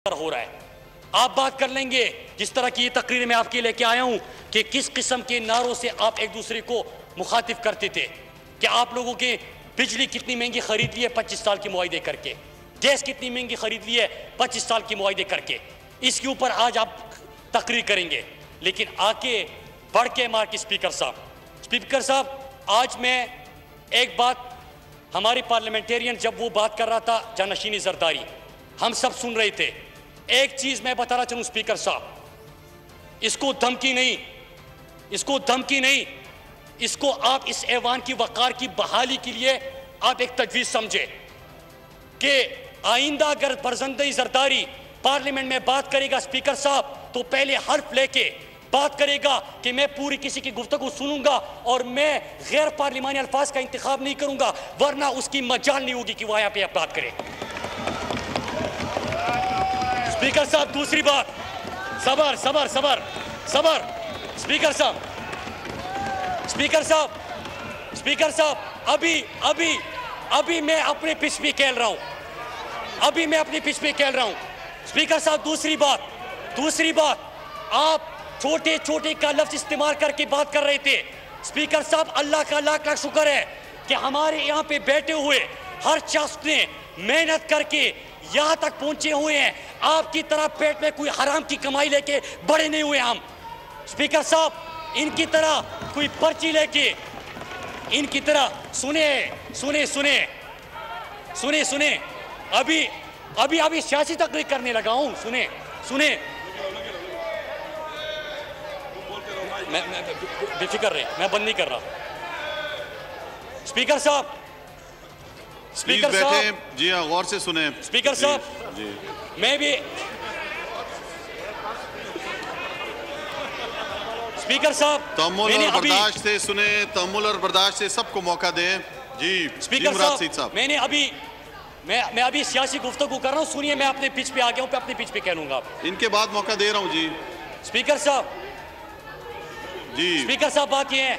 हो रहा है। आप बात कर लेंगे जिस तरह की ये तकरीर मैं आपके लेके आया हूं कि किस किस्म के नारों से आप एक दूसरे को मुखातिब करते थे कि आप लोगों के बिजली कितनी महंगी खरीद ली है 25 साल के मुआहदे करके, गैस कितनी महंगी खरीद ली है 25 साल के मुआहदे करके। इसके ऊपर आज आप तकरीर करेंगे, लेकिन आके बढ़ के मार के स्पीकर साहब आज मैं एक बात, हमारे पार्लियामेंटेरियन जब वो बात कर रहा था जानशीनी जरदारी, हम सब सुन रहे थे। एक चीज मैं बताना चाहूं स्पीकर साहब, इसको धमकी नहीं, इसको आप इस ऐवान की वकार की बहाली के लिए आप एक तजवीज समझे कि आइंदा अगर बरजंदई जरदारी पार्लियामेंट में बात करेगा स्पीकर साहब, तो पहले हर्फ लेके बात करेगा कि मैं पूरी किसी की गुफ्तगू सुनूंगा और मैं गैर पार्लिमानी अल्फाज का इंतखाब नहीं करूंगा, वरना उसकी मजाल नहीं होगी कि वह यहां पे आप बात करें। स्पीकर साहब दूसरी बात, सबर सबर सबर सबर स्पीकर साहब अभी मैं अपने पिच पे खेल रहा हूं, स्पीकर साहब दूसरी बात आप छोटे छोटे का लफ्ज इस्तेमाल करके बात कर रहे थे। स्पीकर साहब अल्लाह का लाख लाख शुक्र है कि हमारे यहाँ पे बैठे हुए हर शख्स ने मेहनत करके यहाँ तक पहुंचे हुए हैं। आपकी तरह पेट में कोई हराम की कमाई लेके बड़े नहीं हुए हम। स्पीकर साहब इनकी तरह कोई पर्ची लेके, इनकी तरह सुने अभी सियासी तकरीर करने लगा हूं। सुने मैं बेफिक्र रहे, मैं बंद नहीं कर रहा। स्पीकर साहब जी हाँ, गौर से सुने। स्पीकर साहब मैं भी स्पीकर साहब तअम्मुल और बर्दाश्त से सुने, तअम्मुल और बर्दाश्त से सबको मौका दें। जी स्पीकर साहब मैं अभी सियासी गुफ्तगू कर रहा हूँ, सुनिए। मैं अपने पिच पे आ गया हूँ, अपने पिच पे कह लूंगा। इनके बाद मौका दे रहा हूँ जी। स्पीकर साहब बात ये है,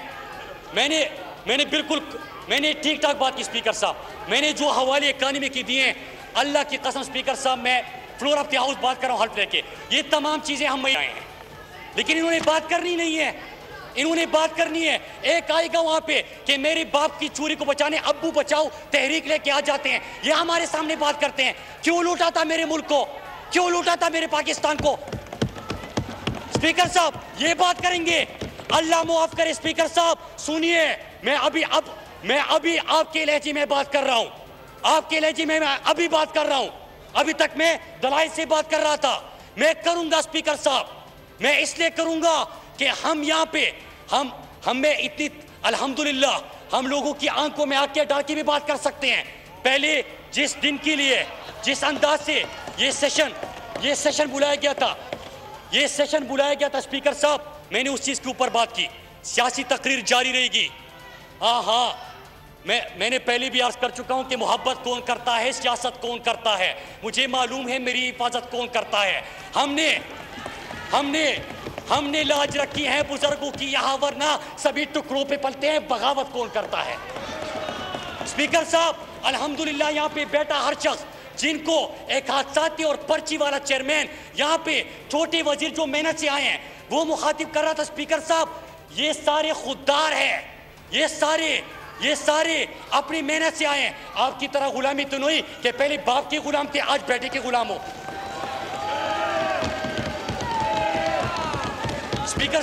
मैंने ठीक ठाक बात की। स्पीकर साहब मैंने जो हवाले इकानमी की दिए हैं, अल्लाह की कसम स्पीकर साहब मैं फ्लोर ऑफ द हाउस बात कर रहा हूँ हल्फ लेके, ये तमाम चीजें हम आए हैं, लेकिन इन्होंने बात करनी नहीं है। एक आएगा वहां पे कि मेरे बाप की चोरी को बचाने अब्बू बचाओ तहरीक लेके आ जाते हैं, ये हमारे सामने बात करते हैं। क्यों लूटा था मेरे मुल्क को, क्यों लूटा था मेरे पाकिस्तान को? स्पीकर साहब ये बात करेंगे, अल्लाह मुआफ करे। स्पीकर साहब सुनिए, मैं अभी आपके लहजे में बात कर रहा हूं, आपके लहजे में मैं अभी बात कर रहा हूं। अभी तक मैं दलाइल से बात कर रहा था। मैं करूंगा स्पीकर साहब, मैं इसलिए करूंगा कि हम यहाँ पे हमें इतनी अल्हम्दुलिल्लाह हम लोगों की आंखों में आंखें डाल के भी बात कर सकते हैं। पहले जिस दिन के लिए जिस अंदाज से ये सेशन बुलाया गया था स्पीकर साहब, मैंने उस चीज के ऊपर बात की। सियासी तकरीर जारी रहेगी। हाँ मैंने पहले भी अर्ज कर चुका हूं कि मोहब्बत कौन करता है, सियासत कौन करता है, मुझे मालूम है मेरी हिफाजत कौन करता है। हमने लाज रखी है बुजुर्गों की यहाँ, वरना सभी टुकड़ों पे पलते हैं। बगावत कौन करता है? स्पीकर साहब अल्हम्दुलिल्लाह यहाँ पे बैठा हर शख्स जिनको एक हादसाती और पर्ची वाला चेयरमैन, यहाँ पे छोटे वजीर जो मेहनत से आए हैं, वो मुखातिब कर रहा था। स्पीकर साहब ये सारे खुददार हैं, ये सारे अपनी मेहनत से आए हैं। आपकी तरह गुलामी तो नहीं कि पहले बाप के गुलाम थे, आज बेटे के गुलाम हो। स्पीकर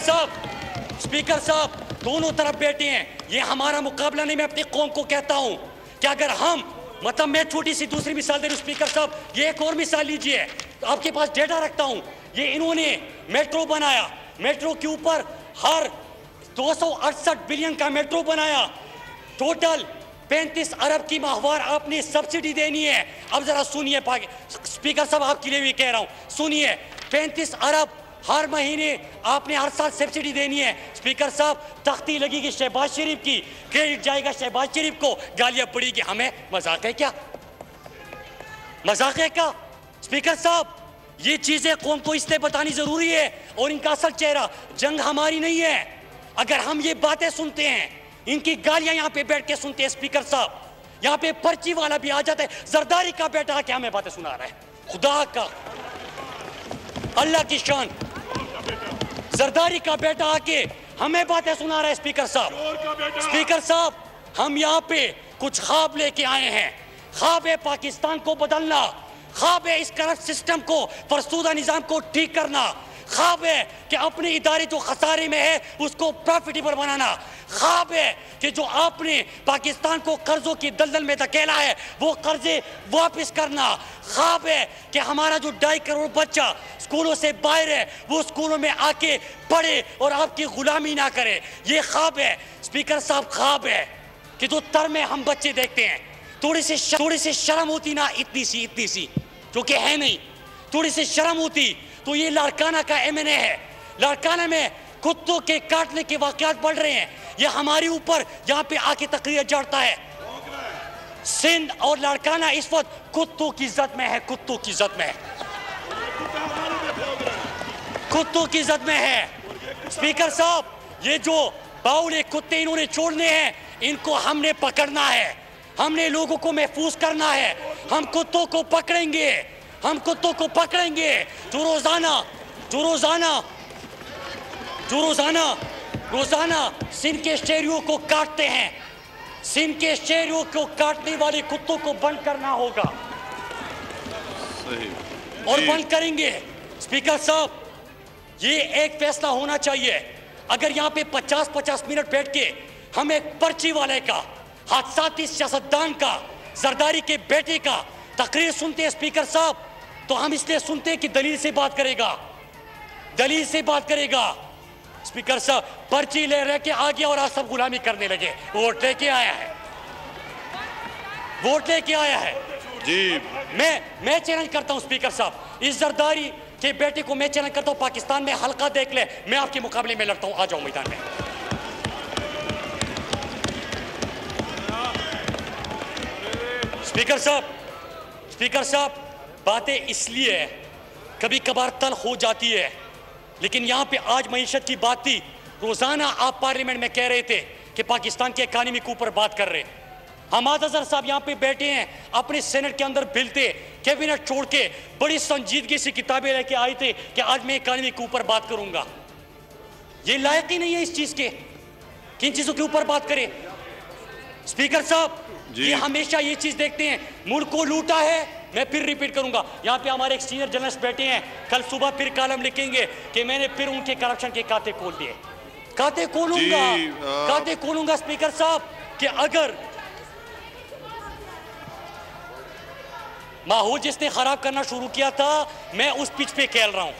साहब दोनों तरफ बैठे हैं, ये हमारा मुकाबला नहीं। मैं अपनी कौम को कहता हूं कि अगर हम मैं छोटी सी दूसरी मिसाल दे रहा हूं स्पीकर साहब, ये एक और मिसाल लीजिए, तो आपके पास डेटा रखता हूं। ये इन्होंने मेट्रो बनाया, मेट्रो के ऊपर हर 268 बिलियन का मेट्रो बनाया, टोटल 35 अरब की माहवार आपने सब्सिडी देनी है। अब जरा सुनिए स्पीकर साहब, आपके लिए भी कह रहा हूं, सुनिए। 35 अरब हर महीने आपने हर साल सब्सिडी देनी है। स्पीकर साहब तख्ती लगेगी शहबाज शरीफ की, क्रेडिट जाएगा शहबाज शरीफ को, गालियां पड़ेगी हमें। मजाक है क्या? स्पीकर साहब ये चीजें कौम को इसलिए बतानी जरूरी है, और इनका असल चेहरा जंग हमारी नहीं है। अगर हम ये बातें सुनते हैं, इनकी गालियां यहाँ पे बैठ के सुनते हैं स्पीकर साहब, यहाँ पे पर्ची वाला भी आ जाता है, जरदारी का बेटा आके हमें बातें सुना रहा है। खुदा का अल्लाह की शान। जरदारी का बेटा आके हमें बातें सुना रहा है। स्पीकर साहब, हम यहाँ पे कुछ ख्वाब लेके आए हैं। ख्वाब है पाकिस्तान को बदलना, ख्वाब है इस करप्ट सिस्टम को, फरसूदा निजाम को ठीक करना, ख्वाब है कि अपने इदारे जो खसारे में है उसको प्रॉफिटेबल बनाना, ख्वाब है कि जो आपने पाकिस्तान को कर्जों की दलदल में धकेला है वो कर्जे वापस करना, ख्वाब है कि हमारा जो 2.5 करोड़ बच्चा स्कूलों से बाहर है वो स्कूलों में आके पढ़े और आपकी गुलामी ना करे, ये ख्वाब है। स्पीकर साहब, ख्वाब है कि जो तर में हम बच्चे देखते हैं, थोड़ी सी शर्म होती ना, इतनी सी जो कि है नहीं, थोड़ी सी शर्म होती तो ये लाड़काना का एमएनए है। लाड़काना में कुत्तों के काटने के वाकयात बढ़ रहे हैं, ये हमारे ऊपर यहाँ पे आके तकरीर जड़ता है। सिंध और लाड़काना इस वक्त कुत्तों की इज्जत में है, कुत्तों की इज्जत में है। स्पीकर साहब, ये जो बाउले कुत्ते इन्होंने छोड़ने हैं, इनको हमने पकड़ना है, हमने लोगों को महफूज करना है। हम कुत्तों को पकड़ेंगे जो रोजाना सिंध के शहरियों को काटते हैं। सिंध के शहरियों को काटने वाले कुत्तों को बंद करना होगा और बंद करेंगे। स्पीकर साहब, ये एक फैसला होना चाहिए। अगर यहाँ पे 50-50 मिनट बैठ के हम एक पर्ची वाले का, हादसाती सियासतदान का, जरदारी के बेटे का तकरीर सुनते हैं स्पीकर साहब, तो हम इसलिए सुनते हैं कि दलील से बात करेगा। स्पीकर साहब, पर्ची ले रहे के आ गया और आज सब गुलामी करने लगे। वोट लेके आया है जी। मैं चैलेंज करता हूं स्पीकर साहब, इस जरदारी के बेटे को मैं चैलेंज करता हूं, पाकिस्तान में हल्का देख ले, मैं आपके मुकाबले में लड़ता हूं, आ जाओ मैदान में। स्पीकर साहब, बातें इसलिए कभी कभार तल हो जाती है, लेकिन यहाँ पे आज मईशत की बात थी। रोजाना आप पार्लियामेंट में कह रहे थे कि पाकिस्तान के इकानमी के ऊपर बात कर रहे हैं। हमाद अजहर साहब यहाँ पे बैठे हैं, अपने सेनेट के अंदर बिल थे, कैबिनेट छोड़ के बड़ी संजीदगी से किताबें लेके आए थे कि आज मैं इकानमी के ऊपर बात करूंगा। ये लायक ही नहीं है इस चीज के, किन चीजों के ऊपर बात करें। स्पीकर साहब, ये हमेशा ये चीज देखते हैं, मुल्क को लूटा है। मैं फिर रिपीट करूंगा, यहाँ पे हमारे एक सीनियर जर्नलिस्ट बैठे हैं, कल सुबह फिर कॉलम लिखेंगे कि मैंने फिर उनके करप्शन के खाते खोल दिए। खाते खोलूंगा स्पीकर साहब, कि अगर माहौल जिसने खराब करना शुरू किया था, मैं उस पिच पे खेल रहा हूं।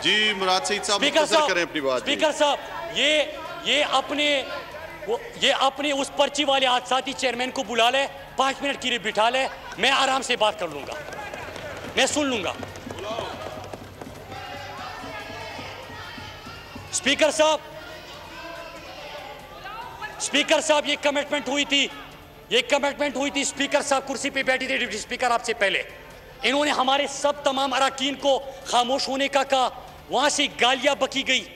जी मुराद सईद साहब, मुख्तसर करें अपनी बात। स्पीकर साहब, ये अपने उस पर्ची वाले हादसाती चेयरमैन को बुला ले, 5 मिनट के लिए बिठा ले, मैं आराम से बात कर लूंगा, मैं सुन लूंगा। स्पीकर साहब, ये कमिटमेंट हुई थी। स्पीकर साहब कुर्सी पे बैठी थी, डिप्टी स्पीकर आपसे पहले, इन्होंने हमारे सब तमाम अरकान को खामोश होने का कहा। वहां से गालियां बकी गई,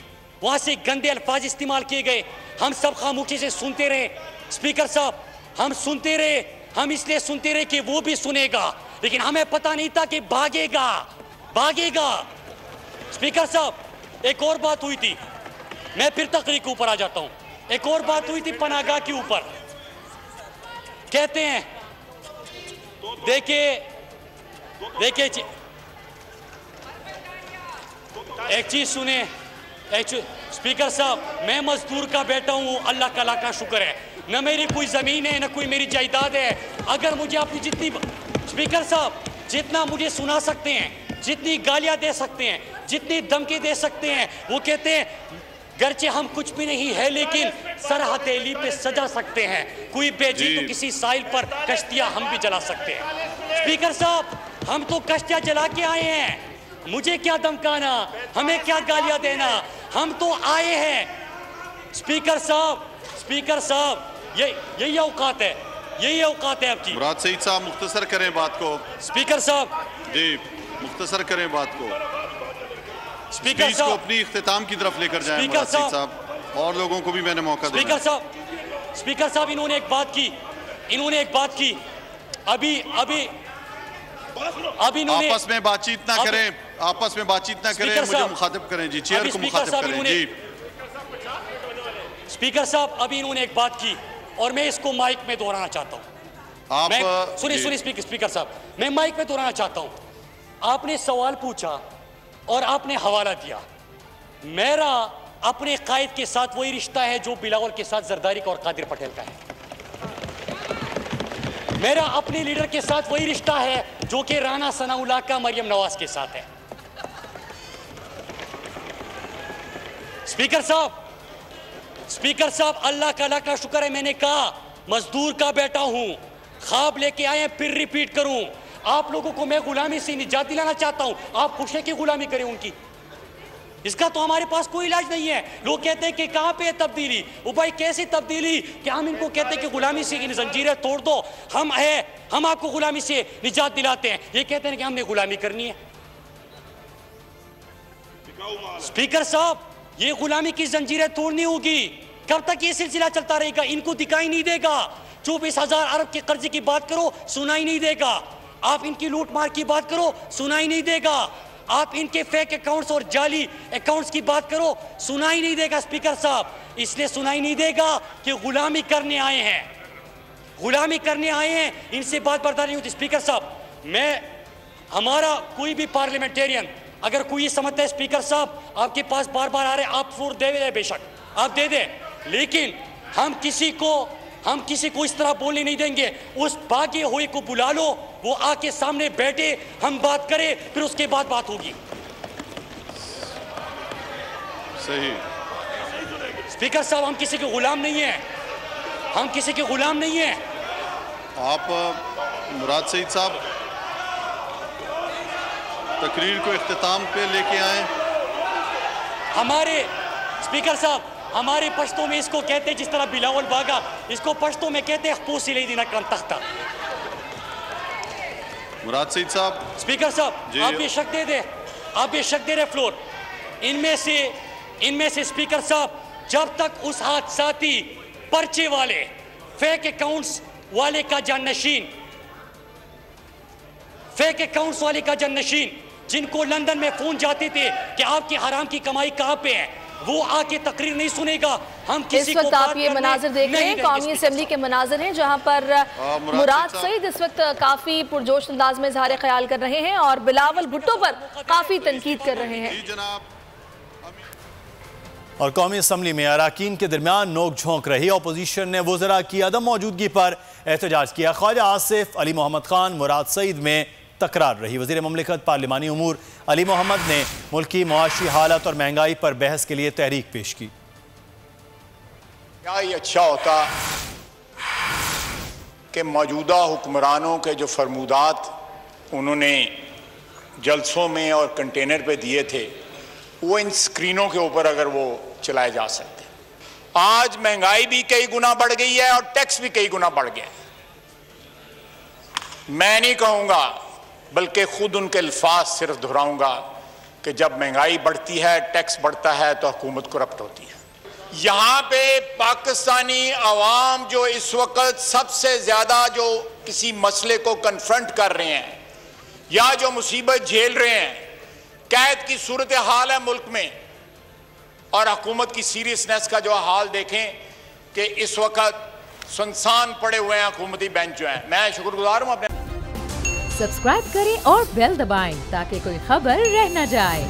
वहां से गंदे अल्फाज इस्तेमाल किए गए, हम सब खामोशी से सुनते रहे। स्पीकर साहब, हम सुनते रहे, हम इसलिए सुनते रहे कि वो भी सुनेगा, लेकिन हमें पता नहीं था कि भागेगा। स्पीकर साहब, एक और बात हुई थी, मैं फिर तकरीर के ऊपर आ जाता हूं। एक और बात हुई थी पनाहगाह के ऊपर। कहते हैं, देखिए एक चीज सुने, स्पीकर साहब, मैं मजदूर का बेटा हूं, अल्लाह का लाख शुक्र है, न मेरी कोई जमीन है न कोई मेरी जायदाद है। अगर मुझे अपनी जितनी, स्पीकर साहब, जितना मुझे सुना सकते हैं, जितनी गालियां दे सकते हैं, जितनी धमकी दे सकते हैं, वो कहते हैं गर्चे हम कुछ भी नहीं है लेकिन सर हथेली पे सजा सकते हैं, कोई भेजी तो किसी साहिल पर कश्तियां हम भी जला सकते हैं। स्पीकर साहब, हम तो कश्तियां जला के आए हैं, मुझे क्या धमकाना, हमें क्या गालियां देना, हम तो आए हैं। स्पीकर साहब, यही औकात है आपकी। मुराद सईद साहब, मुख्तसर करें बात को। स्पीकर साहब जी, मुख्तसर करें बात को। स्पीकर साहब, अपनी इख्तिताम की तरफ लेकर जाएं मुराद सईद साहब, और लोगों को भी मैंने मौका दिया। स्पीकर साहब, इन्होंने एक बात की, अभी अब इन्होंने आपस में बातचीत ना करें, आपस में बातचीत ना करें, मुझे मुखातिब करें जी, चेयर को मुखातिब करें जी। स्पीकर साहब, अभी इन्होंने एक बात की और मैं इसको माइक में दोहराना चाहता हूं। आप सुनिए स्पीकर साहब, मैं माइक में दोहराना चाहता हूं। आपने सवाल पूछा और आपने हवाला दिया। मेरा अपने कायद के साथ वही रिश्ता है जो बिलावल के साथ जरदारी का और कादिर पटेल का है। मेरा अपने लीडर के साथ वही रिश्ता है जो कि राना सनाउल्लाह का मरियम नवाज के साथ है। स्पीकर साहब, अल्लाह का लाख शुक्र है, मैंने कहा मजदूर का बेटा हूं, ख्वाब लेके आए हैं, फिर रिपीट करूं। आप लोगों को मैं गुलामी से निजात दिलाना चाहता हूं। आप खुश है कि गुलामी करें उनकी? इसका तो हमारे पास कोई इलाज नहीं है। लोग कहते हैं कि कहां पे है तब्दीली। ओ भाई, कैसी तब्दीली कि हम इनको कहते हैं कि गुलामी से इन जंजीरें तोड़ दो, हम आपको गुलामी से निजात दिलाते हैं। ये कहते हैं कि हमने गुलामी करनी है। स्पीकर साहब, ये गुलामी की जंजीरें तोड़नी होगी। कब तक ये सिलसिला चलता रहेगा? इनको दिखाई नहीं देगा। 24,000 अरब के कर्जे की बात करो, सुनाई नहीं देगा। आप इनकी लूट मार की बात करो, सुनाई नहीं देगा। आप इनके फेक अकाउंट्स और जाली अकाउंट्स की बात करो, सुनाई नहीं देगा। स्पीकर साहब, इसलिए सुनाई नहीं देगा कि गुलामी करने आए हैं, इनसे बात बर्दाश्त नहीं होती। स्पीकर साहब, हमारा कोई भी पार्लियामेंटेरियन अगर कोई ये समझता है स्पीकर साहब आपके पास बार बार आ रहे, आप फ्लोर दे दे, बेशक आप दे दे, लेकिन हम किसी को इस तरह बोलने नहीं देंगे। उस भागे हुए को बुला लो, वो आके सामने बैठे, हम बात करें, फिर उसके बाद बात होगी। सही। स्पीकर साहब, हम किसी के गुलाम नहीं हैं, आप मुराद सईद साहब तकरीर को इख्तिताम पे लेके आए। स्पीकर साहब, हमारे पश्तो में इसको कहते हैं, जिस तरह बिलावल भागा, इसको पश्तो में कहते हैं खपूसी ले दीना कम तख्ता। मुराद सईद साहब। स्पीकर साहब, आप बेशक दे दे फ्लोर। इनमें से स्पीकर साहब, जब तक उस हादसाती पर्चे वाले फेक अकाउंट्स वाले का जाननशीन जिनको लंदन में फोन जाते थे कि आपकी हराम की कमाई कहां पे है, वो आके तकरीर नहीं सुनेगा। हम किसी इस वक्त आप ये मनाजिर देख रहे हैं, कौमी असेंबली के मनाजिर हैं, जहां पर मुराद सईद इस वक्त काफी पुरजोश अंदाज में इज़हार ख्याल कर रहे हैं और बिलावल भुट्टो पर काफी तनकीद कर रहे हैं। और कौमी असम्बली में अराकीन के दरमियान नोक झोंक रही। अपोजिशन ने वज़रा की अदम मौजूदगी पर एहतजाज किया। ख्वाजा आसिफ अली मोहम्मद खान मुराद सईद में तकरार रही। वज़ीर ममलिकत पार्लिमानी उमूर अली मोहम्मद ने मुल्क की मुआशी हालत और महंगाई पर बहस के लिए तहरीक पेश की। क्या ये अच्छा होता कि मौजूदा हुक्मरानों के जो फरमूदात उन्होंने जलसों में और कंटेनर पे दिए थे, वो इन स्क्रीनों के ऊपर अगर वो चलाए जा सकते। आज महंगाई भी कई गुना बढ़ गई है और टैक्स भी कई गुना बढ़ गया। मैं नहीं कहूँगा, बल्कि खुद उनके अल्फाज सिर्फ दोहराऊंगा कि जब महंगाई बढ़ती है, टैक्स बढ़ता है, तो हुकूमत करप्ट होती है। यहाँ पे पाकिस्तानी अवाम जो इस वक्त सबसे ज़्यादा जो किसी मसले को कन्फ्रंट कर रहे हैं या जो मुसीबत झेल रहे हैं, कैद की सूरत हाल है मुल्क में, और हुकूमत की सीरियसनेस का जो हाल देखें कि इस वक्त सुनसान पड़े हुए हैं हुकूमती बेंच जो हैं। मैं शुक्रगुजार हूँ अपने। सब्सक्राइब करें और बेल दबाएं ताकि कोई खबर रह न जाए।